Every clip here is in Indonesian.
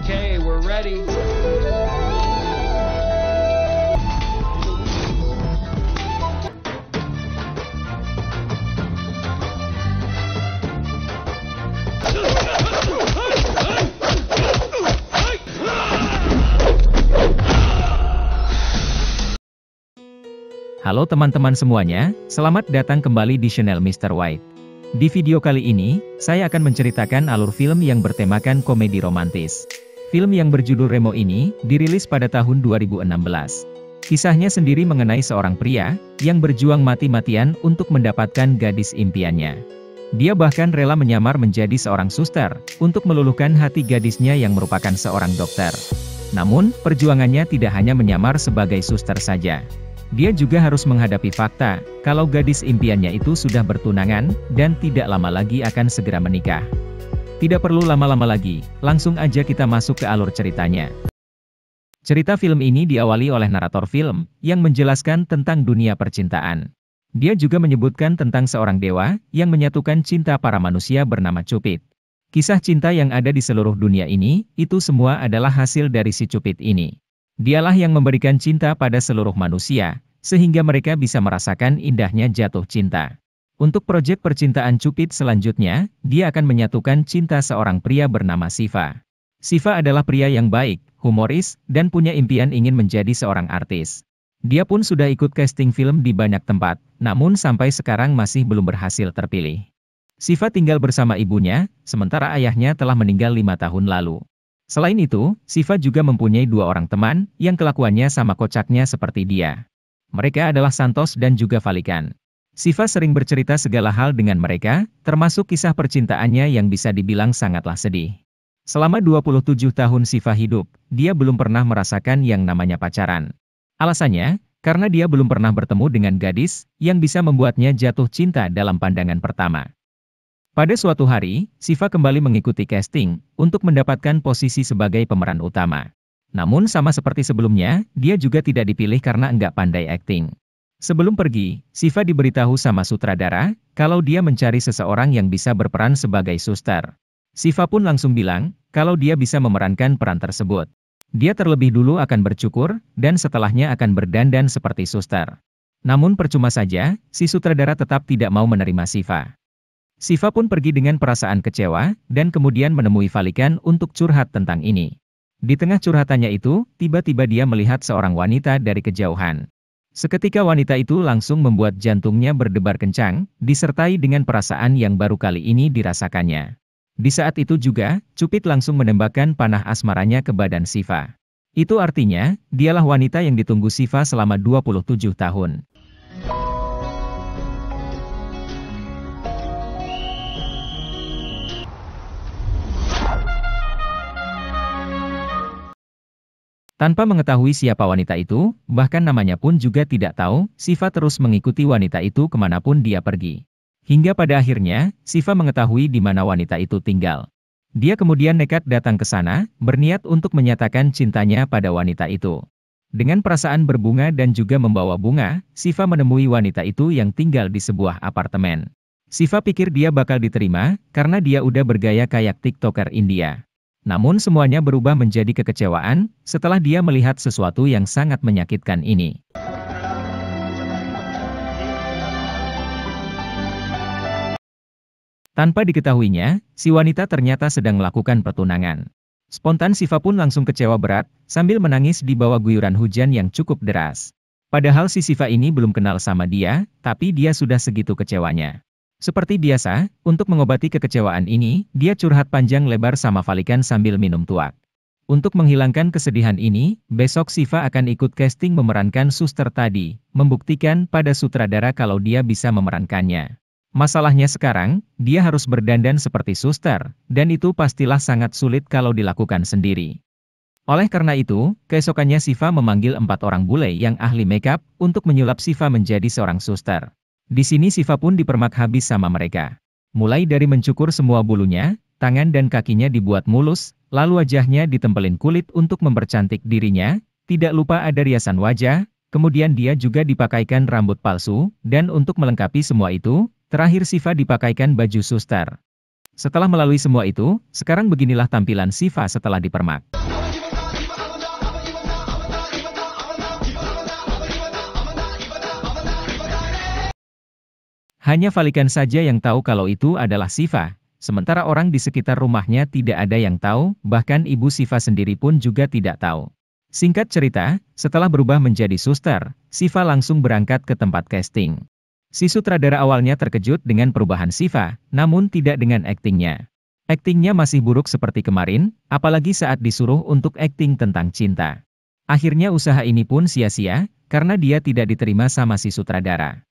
Okay, we're ready. Halo teman-teman semuanya, selamat datang kembali di channel Mr. White. Di video kali ini, saya akan menceritakan alur film yang bertemakan komedi romantis. Film yang berjudul Remo ini, dirilis pada tahun 2016. Kisahnya sendiri mengenai seorang pria, yang berjuang mati-matian untuk mendapatkan gadis impiannya. Dia bahkan rela menyamar menjadi seorang suster, untuk meluluhkan hati gadisnya yang merupakan seorang dokter. Namun, perjuangannya tidak hanya menyamar sebagai suster saja. Dia juga harus menghadapi fakta, kalau gadis impiannya itu sudah bertunangan, dan tidak lama lagi akan segera menikah. Tidak perlu lama-lama lagi, langsung aja kita masuk ke alur ceritanya. Cerita film ini diawali oleh narator film, yang menjelaskan tentang dunia percintaan. Dia juga menyebutkan tentang seorang dewa, yang menyatukan cinta para manusia bernama Cupid. Kisah cinta yang ada di seluruh dunia ini, itu semua adalah hasil dari si Cupid ini. Dialah yang memberikan cinta pada seluruh manusia, sehingga mereka bisa merasakan indahnya jatuh cinta. Untuk proyek percintaan Cupid selanjutnya, dia akan menyatukan cinta seorang pria bernama Shiva. Shiva adalah pria yang baik, humoris, dan punya impian ingin menjadi seorang artis. Dia pun sudah ikut casting film di banyak tempat, namun sampai sekarang masih belum berhasil terpilih. Shiva tinggal bersama ibunya, sementara ayahnya telah meninggal 5 tahun lalu. Selain itu, Shiva juga mempunyai 2 orang teman, yang kelakuannya sama kocaknya seperti dia. Mereka adalah Santos dan juga Valikan. Shiva sering bercerita segala hal dengan mereka, termasuk kisah percintaannya yang bisa dibilang sangatlah sedih. Selama 27 tahun Shiva hidup, dia belum pernah merasakan yang namanya pacaran. Alasannya, karena dia belum pernah bertemu dengan gadis, yang bisa membuatnya jatuh cinta dalam pandangan pertama. Pada suatu hari, Shiva kembali mengikuti casting, untuk mendapatkan posisi sebagai pemeran utama. Namun sama seperti sebelumnya, dia juga tidak dipilih karena enggak pandai akting. Sebelum pergi, Shiva diberitahu sama sutradara, kalau dia mencari seseorang yang bisa berperan sebagai suster. Shiva pun langsung bilang, kalau dia bisa memerankan peran tersebut. Dia terlebih dulu akan bercukur, dan setelahnya akan berdandan seperti suster. Namun percuma saja, si sutradara tetap tidak mau menerima Shiva. Shiva pun pergi dengan perasaan kecewa, dan kemudian menemui Valikan untuk curhat tentang ini. Di tengah curhatannya itu, tiba-tiba dia melihat seorang wanita dari kejauhan. Seketika wanita itu langsung membuat jantungnya berdebar kencang, disertai dengan perasaan yang baru kali ini dirasakannya. Di saat itu juga, Cupid langsung menembakkan panah asmaranya ke badan Shiva. Itu artinya, dialah wanita yang ditunggu Shiva selama 27 tahun. Tanpa mengetahui siapa wanita itu, bahkan namanya pun juga tidak tahu, Shiva terus mengikuti wanita itu kemanapun dia pergi. Hingga pada akhirnya, Shiva mengetahui di mana wanita itu tinggal. Dia kemudian nekat datang ke sana, berniat untuk menyatakan cintanya pada wanita itu. Dengan perasaan berbunga dan juga membawa bunga, Shiva menemui wanita itu yang tinggal di sebuah apartemen. Shiva pikir dia bakal diterima, karena dia udah bergaya kayak TikToker India. Namun semuanya berubah menjadi kekecewaan, setelah dia melihat sesuatu yang sangat menyakitkan ini. Tanpa diketahuinya, si wanita ternyata sedang melakukan pertunangan. Spontan Shiva pun langsung kecewa berat, sambil menangis di bawah guyuran hujan yang cukup deras. Padahal si Shiva ini belum kenal sama dia, tapi dia sudah segitu kecewanya. Seperti biasa, untuk mengobati kekecewaan ini, dia curhat panjang lebar sama Valikan sambil minum tuak. Untuk menghilangkan kesedihan ini, besok Shiva akan ikut casting memerankan suster tadi, membuktikan pada sutradara kalau dia bisa memerankannya. Masalahnya sekarang, dia harus berdandan seperti suster, dan itu pastilah sangat sulit kalau dilakukan sendiri. Oleh karena itu, keesokannya Shiva memanggil 4 orang bule yang ahli makeup, untuk menyulap Shiva menjadi seorang suster. Di sini Shiva pun dipermak habis sama mereka. Mulai dari mencukur semua bulunya, tangan dan kakinya dibuat mulus, lalu wajahnya ditempelin kulit untuk mempercantik dirinya, tidak lupa ada riasan wajah, kemudian dia juga dipakaikan rambut palsu, dan untuk melengkapi semua itu, terakhir Shiva dipakaikan baju suster. Setelah melalui semua itu, sekarang beginilah tampilan Shiva setelah dipermak. Hanya Valikan saja yang tahu kalau itu adalah Shiva, sementara orang di sekitar rumahnya tidak ada yang tahu, bahkan ibu Shiva sendiri pun juga tidak tahu. Singkat cerita, setelah berubah menjadi suster, Shiva langsung berangkat ke tempat casting. Si sutradara awalnya terkejut dengan perubahan Shiva, namun tidak dengan aktingnya. Aktingnya masih buruk seperti kemarin, apalagi saat disuruh untuk akting tentang cinta. Akhirnya usaha ini pun sia-sia, karena dia tidak diterima sama si sutradara.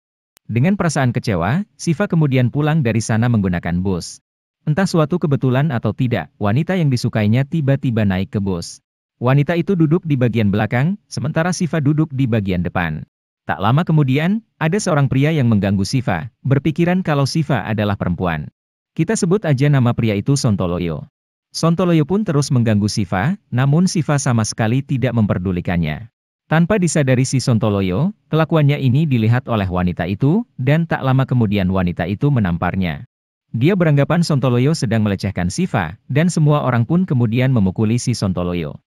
Dengan perasaan kecewa, Shiva kemudian pulang dari sana menggunakan bus. Entah suatu kebetulan atau tidak, wanita yang disukainya tiba-tiba naik ke bus. Wanita itu duduk di bagian belakang, sementara Shiva duduk di bagian depan. Tak lama kemudian, ada seorang pria yang mengganggu Shiva, berpikiran kalau Shiva adalah perempuan. Kita sebut aja nama pria itu Sontoloyo. Sontoloyo pun terus mengganggu Shiva, namun Shiva sama sekali tidak memperdulikannya. Tanpa disadari si Sontoloyo, kelakuannya ini dilihat oleh wanita itu, dan tak lama kemudian wanita itu menamparnya. Dia beranggapan Sontoloyo sedang melecehkan Shiva, dan semua orang pun kemudian memukuli si Sontoloyo.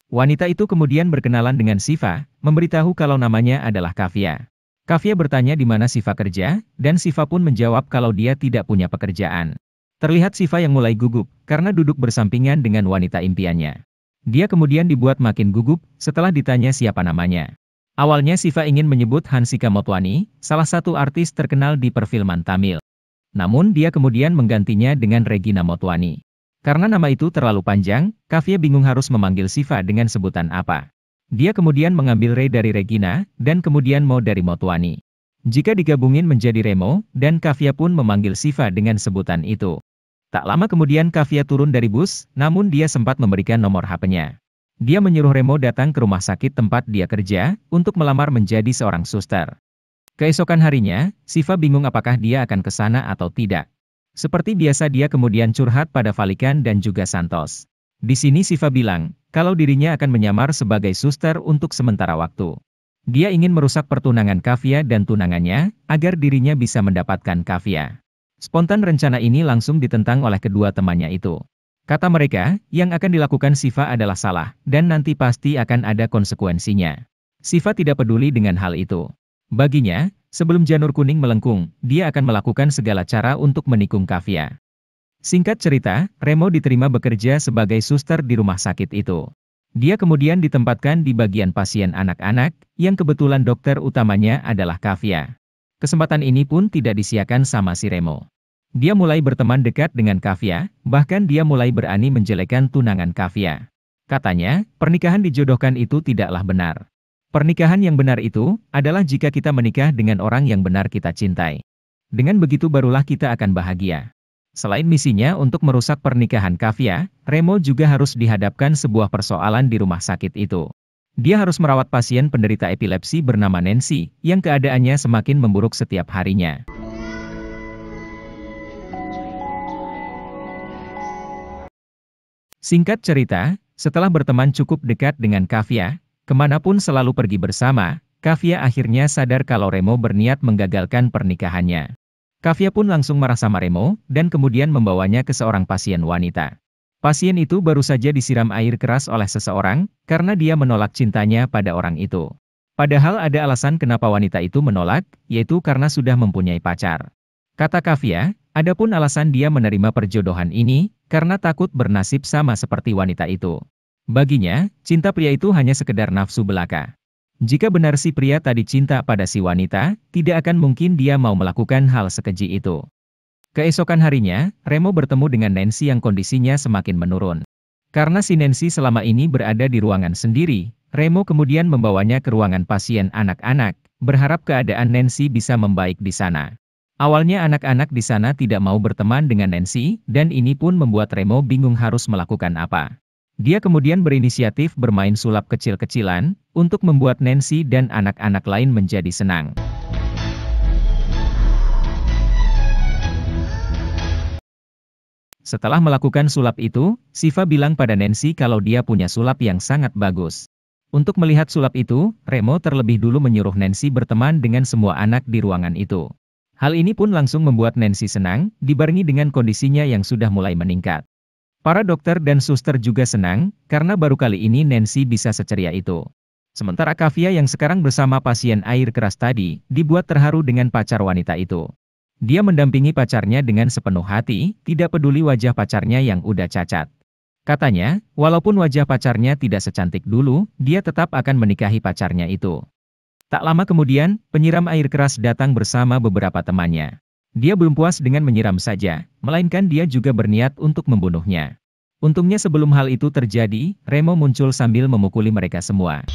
Wanita itu kemudian berkenalan dengan Shiva, memberitahu kalau namanya adalah Kavya. Kavya bertanya di mana Shiva kerja, dan Shiva pun menjawab kalau dia tidak punya pekerjaan. Terlihat Shiva yang mulai gugup, karena duduk bersampingan dengan wanita impiannya. Dia kemudian dibuat makin gugup, setelah ditanya siapa namanya. Awalnya Shiva ingin menyebut Hansika Motwani, salah satu artis terkenal di perfilman Tamil. Namun dia kemudian menggantinya dengan Regina Motwani. Karena nama itu terlalu panjang, Kavya bingung harus memanggil Shiva dengan sebutan apa. Dia kemudian mengambil Re dari Regina, dan kemudian Mo dari Motwani. Jika digabungin menjadi Remo, dan Kavya pun memanggil Shiva dengan sebutan itu. Tak lama kemudian Kavya turun dari bus, namun dia sempat memberikan nomor HP-nya. Dia menyuruh Remo datang ke rumah sakit tempat dia kerja, untuk melamar menjadi seorang suster. Keesokan harinya, Shiva bingung apakah dia akan ke sana atau tidak. Seperti biasa dia kemudian curhat pada Valikan dan juga Santos. Di sini Shiva bilang, kalau dirinya akan menyamar sebagai suster untuk sementara waktu. Dia ingin merusak pertunangan Kavya dan tunangannya, agar dirinya bisa mendapatkan Kavya. Spontan rencana ini langsung ditentang oleh kedua temannya itu. Kata mereka, yang akan dilakukan Shiva adalah salah, dan nanti pasti akan ada konsekuensinya. Shiva tidak peduli dengan hal itu. Baginya, sebelum janur kuning melengkung, dia akan melakukan segala cara untuk menikung Kavya. Singkat cerita, Remo diterima bekerja sebagai suster di rumah sakit itu. Dia kemudian ditempatkan di bagian pasien anak-anak, yang kebetulan dokter utamanya adalah Kavya. Kesempatan ini pun tidak disia-siakan sama si Remo. Dia mulai berteman dekat dengan Kavya, bahkan dia mulai berani menjelekkan tunangan Kavya. Katanya, pernikahan dijodohkan itu tidaklah benar. Pernikahan yang benar itu, adalah jika kita menikah dengan orang yang benar kita cintai. Dengan begitu barulah kita akan bahagia. Selain misinya untuk merusak pernikahan Kavya, Remo juga harus dihadapkan sebuah persoalan di rumah sakit itu. Dia harus merawat pasien penderita epilepsi bernama Nancy, yang keadaannya semakin memburuk setiap harinya. Singkat cerita, setelah berteman cukup dekat dengan Kavya, kemanapun selalu pergi bersama, Kavya akhirnya sadar kalau Remo berniat menggagalkan pernikahannya. Kavya pun langsung marah sama Remo, dan kemudian membawanya ke seorang pasien wanita. Pasien itu baru saja disiram air keras oleh seseorang, karena dia menolak cintanya pada orang itu. Padahal ada alasan kenapa wanita itu menolak, yaitu karena sudah mempunyai pacar. Kata Kavya, adapun alasan dia menerima perjodohan ini, karena takut bernasib sama seperti wanita itu. Baginya, cinta pria itu hanya sekedar nafsu belaka. Jika benar si pria tadi cinta pada si wanita, tidak akan mungkin dia mau melakukan hal sekeji itu. Keesokan harinya, Remo bertemu dengan Nancy yang kondisinya semakin menurun. Karena si Nancy selama ini berada di ruangan sendiri, Remo kemudian membawanya ke ruangan pasien anak-anak, berharap keadaan Nancy bisa membaik di sana. Awalnya anak-anak di sana tidak mau berteman dengan Nancy, dan ini pun membuat Remo bingung harus melakukan apa. Dia kemudian berinisiatif bermain sulap kecil-kecilan, untuk membuat Nancy dan anak-anak lain menjadi senang. Setelah melakukan sulap itu, Shiva bilang pada Nancy kalau dia punya sulap yang sangat bagus. Untuk melihat sulap itu, Remo terlebih dulu menyuruh Nancy berteman dengan semua anak di ruangan itu. Hal ini pun langsung membuat Nancy senang, dibarengi dengan kondisinya yang sudah mulai meningkat. Para dokter dan suster juga senang, karena baru kali ini Nancy bisa seceria itu. Sementara Kavya yang sekarang bersama pasien air keras tadi, dibuat terharu dengan pacar wanita itu. Dia mendampingi pacarnya dengan sepenuh hati, tidak peduli wajah pacarnya yang udah cacat. Katanya, walaupun wajah pacarnya tidak secantik dulu, dia tetap akan menikahi pacarnya itu. Tak lama kemudian, penyiram air keras datang bersama beberapa temannya. Dia belum puas dengan menyiram saja, melainkan dia juga berniat untuk membunuhnya. Untungnya sebelum hal itu terjadi, Remo muncul sambil memukuli mereka semua.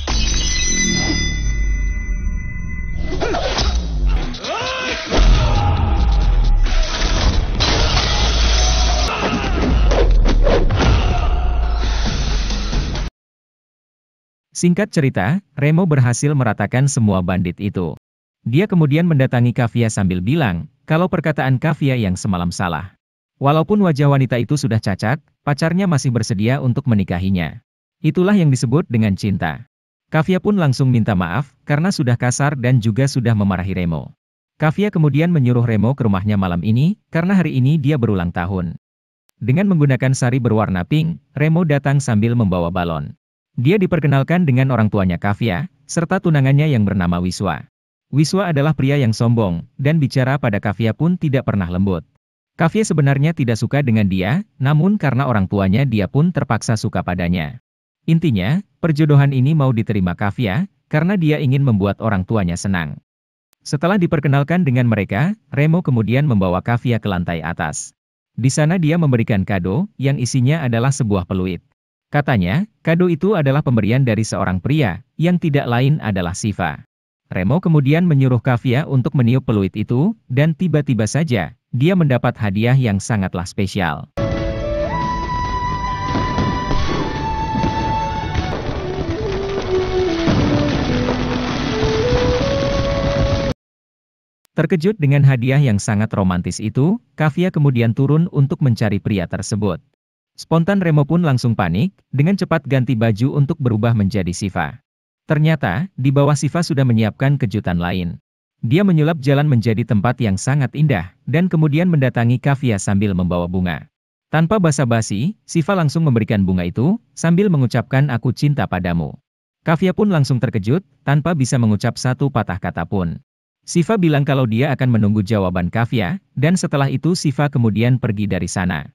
Singkat cerita, Remo berhasil meratakan semua bandit itu. Dia kemudian mendatangi Kavya sambil bilang, kalau perkataan Kavya yang semalam salah. Walaupun wajah wanita itu sudah cacat, pacarnya masih bersedia untuk menikahinya. Itulah yang disebut dengan cinta. Kavya pun langsung minta maaf, karena sudah kasar dan juga sudah memarahi Remo. Kavya kemudian menyuruh Remo ke rumahnya malam ini, karena hari ini dia berulang tahun. Dengan menggunakan sari berwarna pink, Remo datang sambil membawa balon. Dia diperkenalkan dengan orang tuanya Kavya, serta tunangannya yang bernama Wiswa. Wiswa adalah pria yang sombong, dan bicara pada Kavya pun tidak pernah lembut. Kavya sebenarnya tidak suka dengan dia, namun karena orang tuanya dia pun terpaksa suka padanya. Intinya, perjodohan ini mau diterima Kavya, karena dia ingin membuat orang tuanya senang. Setelah diperkenalkan dengan mereka, Remo kemudian membawa Kavya ke lantai atas. Di sana dia memberikan kado, yang isinya adalah sebuah peluit. Katanya, kado itu adalah pemberian dari seorang pria, yang tidak lain adalah Shiva. Remo kemudian menyuruh Kavya untuk meniup peluit itu, dan tiba-tiba saja, dia mendapat hadiah yang sangatlah spesial. Terkejut dengan hadiah yang sangat romantis itu, Kavya kemudian turun untuk mencari pria tersebut. Spontan Remo pun langsung panik, dengan cepat ganti baju untuk berubah menjadi Shiva. Ternyata, di bawah Shiva sudah menyiapkan kejutan lain. Dia menyulap jalan menjadi tempat yang sangat indah, dan kemudian mendatangi Kavya sambil membawa bunga. Tanpa basa-basi, Shiva langsung memberikan bunga itu, sambil mengucapkan aku cinta padamu. Kavya pun langsung terkejut, tanpa bisa mengucap satu patah kata pun. Shiva bilang kalau dia akan menunggu jawaban Kavya, dan setelah itu Shiva kemudian pergi dari sana.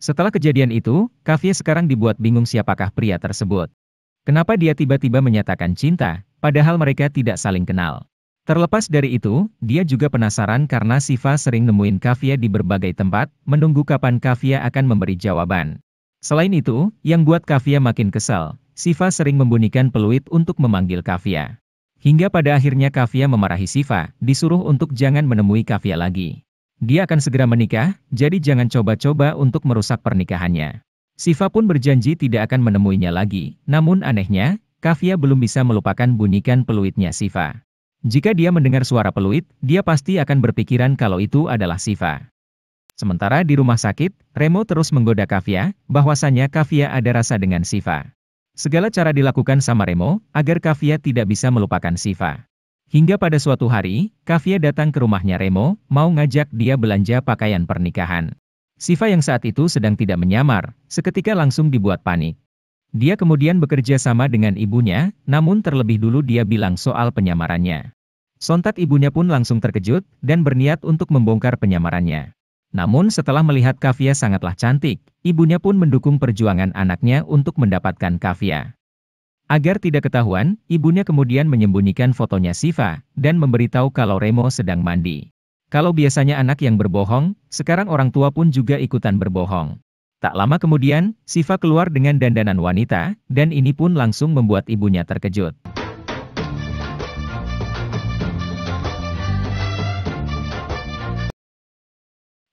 Setelah kejadian itu, Kavya sekarang dibuat bingung siapakah pria tersebut. Kenapa dia tiba-tiba menyatakan cinta, padahal mereka tidak saling kenal. Terlepas dari itu, dia juga penasaran karena Shiva sering nemuin Kavya di berbagai tempat, menunggu kapan Kavya akan memberi jawaban. Selain itu, yang buat Kavya makin kesal, Shiva sering membunyikan peluit untuk memanggil Kavya. Hingga pada akhirnya Kavya memarahi Shiva, disuruh untuk jangan menemui Kavya lagi. Dia akan segera menikah, jadi jangan coba-coba untuk merusak pernikahannya. Shiva pun berjanji tidak akan menemuinya lagi, namun anehnya, Kavya belum bisa melupakan bunyikan peluitnya Shiva. Jika dia mendengar suara peluit, dia pasti akan berpikiran kalau itu adalah Shiva. Sementara di rumah sakit, Remo terus menggoda Kavya, bahwasannya Kavya ada rasa dengan Shiva. Segala cara dilakukan sama Remo, agar Kavya tidak bisa melupakan Shiva. Hingga pada suatu hari, Kavya datang ke rumahnya Remo, mau ngajak dia belanja pakaian pernikahan. Shiva yang saat itu sedang tidak menyamar, seketika langsung dibuat panik. Dia kemudian bekerja sama dengan ibunya, namun terlebih dulu dia bilang soal penyamarannya. Sontak ibunya pun langsung terkejut, dan berniat untuk membongkar penyamarannya. Namun setelah melihat Kavya sangatlah cantik, ibunya pun mendukung perjuangan anaknya untuk mendapatkan Kavya. Agar tidak ketahuan, ibunya kemudian menyembunyikan fotonya Shiva, dan memberitahu kalau Remo sedang mandi. Kalau biasanya anak yang berbohong, sekarang orang tua pun juga ikutan berbohong. Tak lama kemudian, Shiva keluar dengan dandanan wanita, dan ini pun langsung membuat ibunya terkejut.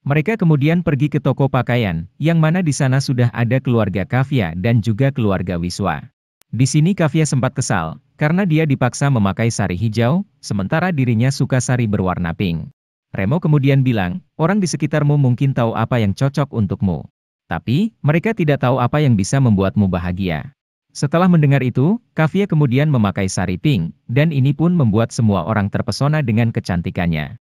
Mereka kemudian pergi ke toko pakaian, yang mana di sana sudah ada keluarga Kavya dan juga keluarga Wiswa. Di sini Kavya sempat kesal, karena dia dipaksa memakai sari hijau, sementara dirinya suka sari berwarna pink. Remo kemudian bilang, orang di sekitarmu mungkin tahu apa yang cocok untukmu. Tapi, mereka tidak tahu apa yang bisa membuatmu bahagia. Setelah mendengar itu, Kavya kemudian memakai sari pink, dan ini pun membuat semua orang terpesona dengan kecantikannya.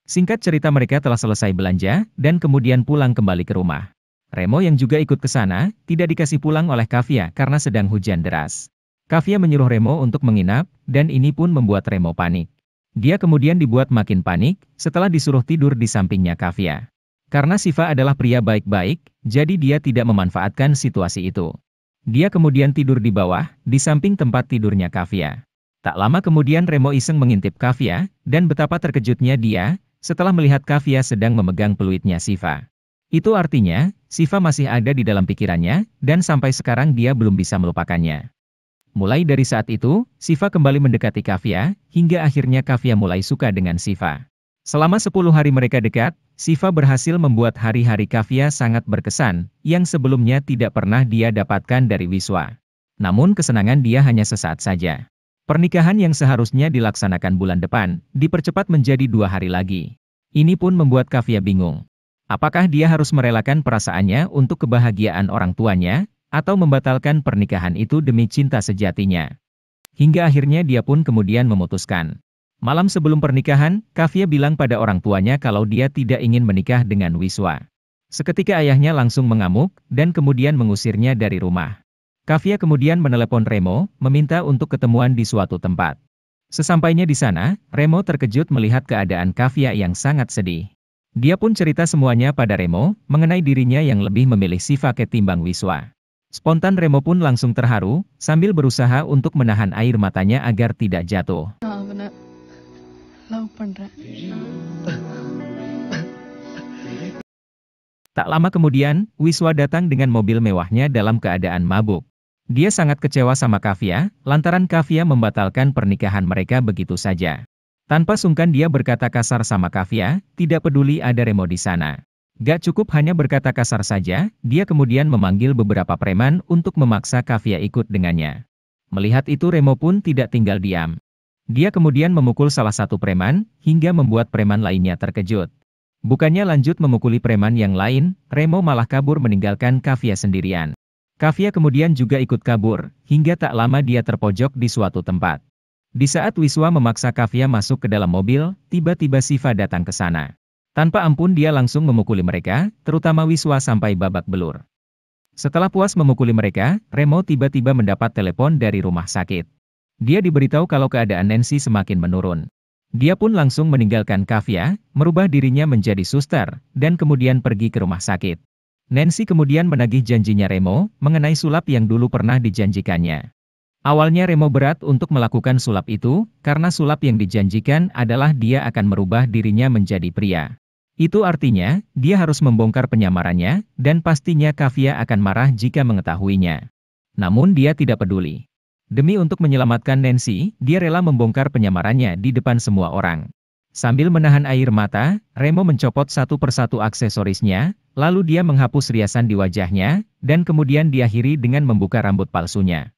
Singkat cerita mereka telah selesai belanja, dan kemudian pulang kembali ke rumah. Remo yang juga ikut ke sana, tidak dikasih pulang oleh Kavya karena sedang hujan deras. Kavya menyuruh Remo untuk menginap, dan ini pun membuat Remo panik. Dia kemudian dibuat makin panik, setelah disuruh tidur di sampingnya Kavya. Karena Siva adalah pria baik-baik, jadi dia tidak memanfaatkan situasi itu. Dia kemudian tidur di bawah, di samping tempat tidurnya Kavya. Tak lama kemudian Remo iseng mengintip Kavya, dan betapa terkejutnya dia, setelah melihat Kavya sedang memegang peluitnya Siva. Itu artinya, Siva masih ada di dalam pikirannya, dan sampai sekarang dia belum bisa melupakannya. Mulai dari saat itu, Siva kembali mendekati Kavya, hingga akhirnya Kavya mulai suka dengan Siva. Selama 10 hari mereka dekat, Siva berhasil membuat hari-hari Kavya sangat berkesan, yang sebelumnya tidak pernah dia dapatkan dari Wiswa. Namun kesenangan dia hanya sesaat saja. Pernikahan yang seharusnya dilaksanakan bulan depan, dipercepat menjadi 2 hari lagi. Ini pun membuat Kavya bingung. Apakah dia harus merelakan perasaannya untuk kebahagiaan orang tuanya, atau membatalkan pernikahan itu demi cinta sejatinya? Hingga akhirnya dia pun kemudian memutuskan. Malam sebelum pernikahan, Kavya bilang pada orang tuanya kalau dia tidak ingin menikah dengan Wiswa. Seketika ayahnya langsung mengamuk, dan kemudian mengusirnya dari rumah. Kavya kemudian menelepon Remo, meminta untuk ketemuan di suatu tempat. Sesampainya di sana, Remo terkejut melihat keadaan Kavya yang sangat sedih. Dia pun cerita semuanya pada Remo, mengenai dirinya yang lebih memilih Siva ketimbang Wiswa. Spontan Remo pun langsung terharu, sambil berusaha untuk menahan air matanya agar tidak jatuh. Tak lama kemudian, Wiswa datang dengan mobil mewahnya dalam keadaan mabuk. Dia sangat kecewa sama Kavya, lantaran Kavya membatalkan pernikahan mereka begitu saja. Tanpa sungkan dia berkata kasar sama Kavya, tidak peduli ada Remo di sana. Gak cukup hanya berkata kasar saja, dia kemudian memanggil beberapa preman untuk memaksa Kavya ikut dengannya. Melihat itu Remo pun tidak tinggal diam. Dia kemudian memukul salah satu preman, hingga membuat preman lainnya terkejut. Bukannya lanjut memukuli preman yang lain, Remo malah kabur meninggalkan Kavya sendirian. Kavya kemudian juga ikut kabur, hingga tak lama dia terpojok di suatu tempat. Di saat Wiswa memaksa Kavya masuk ke dalam mobil, tiba-tiba Siva datang ke sana. Tanpa ampun dia langsung memukuli mereka, terutama Wiswa sampai babak belur. Setelah puas memukuli mereka, Remo tiba-tiba mendapat telepon dari rumah sakit. Dia diberitahu kalau keadaan Nancy semakin menurun. Dia pun langsung meninggalkan Kavya, merubah dirinya menjadi suster, dan kemudian pergi ke rumah sakit. Nancy kemudian menagih janjinya Remo, mengenai sulap yang dulu pernah dijanjikannya. Awalnya Remo berat untuk melakukan sulap itu, karena sulap yang dijanjikan adalah dia akan merubah dirinya menjadi pria. Itu artinya, dia harus membongkar penyamarannya, dan pastinya Kavya akan marah jika mengetahuinya. Namun dia tidak peduli. Demi untuk menyelamatkan Nancy, dia rela membongkar penyamarannya di depan semua orang. Sambil menahan air mata, Remo mencopot satu persatu aksesorisnya, lalu dia menghapus riasan di wajahnya, dan kemudian diakhiri dengan membuka rambut palsunya.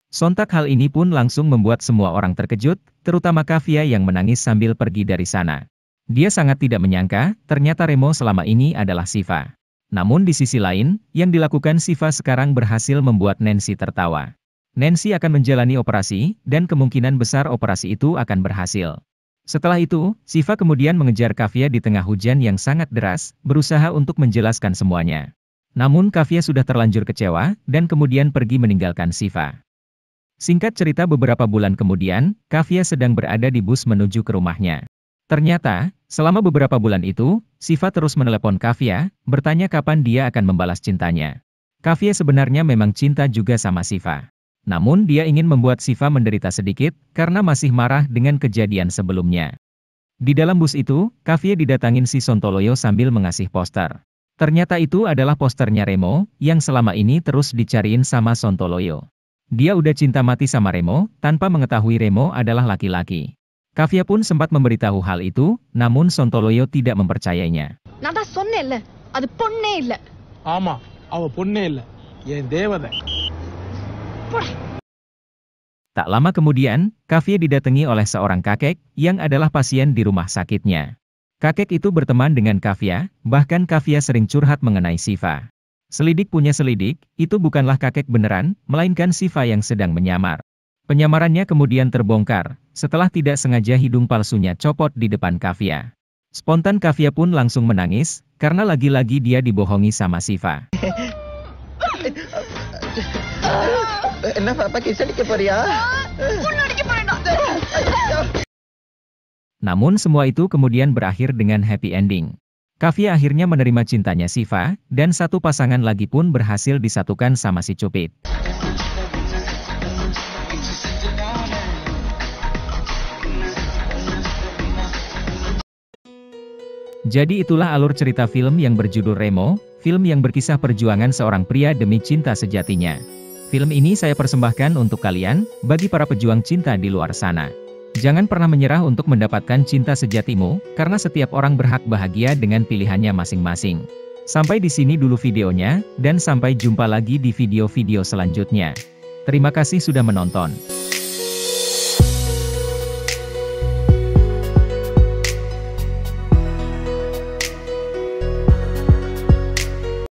Sontak hal ini pun langsung membuat semua orang terkejut, terutama Kavya yang menangis sambil pergi dari sana. Dia sangat tidak menyangka, ternyata Remo selama ini adalah Siva. Namun di sisi lain, yang dilakukan Siva sekarang berhasil membuat Nancy tertawa. Nancy akan menjalani operasi, dan kemungkinan besar operasi itu akan berhasil. Setelah itu, Siva kemudian mengejar Kavya di tengah hujan yang sangat deras, berusaha untuk menjelaskan semuanya. Namun Kavya sudah terlanjur kecewa, dan kemudian pergi meninggalkan Siva. Singkat cerita beberapa bulan kemudian, Kavya sedang berada di bus menuju ke rumahnya. Ternyata, selama beberapa bulan itu, Siva terus menelepon Kavya, bertanya kapan dia akan membalas cintanya. Kavya sebenarnya memang cinta juga sama Siva. Namun dia ingin membuat Siva menderita sedikit, karena masih marah dengan kejadian sebelumnya. Di dalam bus itu, Kavya didatangin si Sontoloyo sambil mengasih poster. Ternyata itu adalah posternya Remo, yang selama ini terus dicariin sama Sontoloyo. Dia udah cinta mati sama Remo, tanpa mengetahui Remo adalah laki-laki. Kavya pun sempat memberitahu hal itu, namun Sontoloyo tidak mempercayainya. Tak lama kemudian, Kavya didatangi oleh seorang kakek, yang adalah pasien di rumah sakitnya. Kakek itu berteman dengan Kavya, bahkan Kavya sering curhat mengenai Siva. Selidik punya selidik, itu bukanlah kakek beneran, melainkan Siva yang sedang menyamar. Penyamarannya kemudian terbongkar, setelah tidak sengaja hidung palsunya copot di depan Kavya. Spontan Kavya pun langsung menangis, karena lagi-lagi dia dibohongi sama Siva. Namun semua itu kemudian berakhir dengan happy ending. Kavya akhirnya menerima cintanya Siva, dan satu pasangan lagi pun berhasil disatukan sama si Cupid. Jadi itulah alur cerita film yang berjudul Remo, film yang berkisah perjuangan seorang pria demi cinta sejatinya. Film ini saya persembahkan untuk kalian, bagi para pejuang cinta di luar sana. Jangan pernah menyerah untuk mendapatkan cinta sejatimu, karena setiap orang berhak bahagia dengan pilihannya masing-masing. Sampai di sini dulu videonya, dan sampai jumpa lagi di video-video selanjutnya. Terima kasih sudah menonton.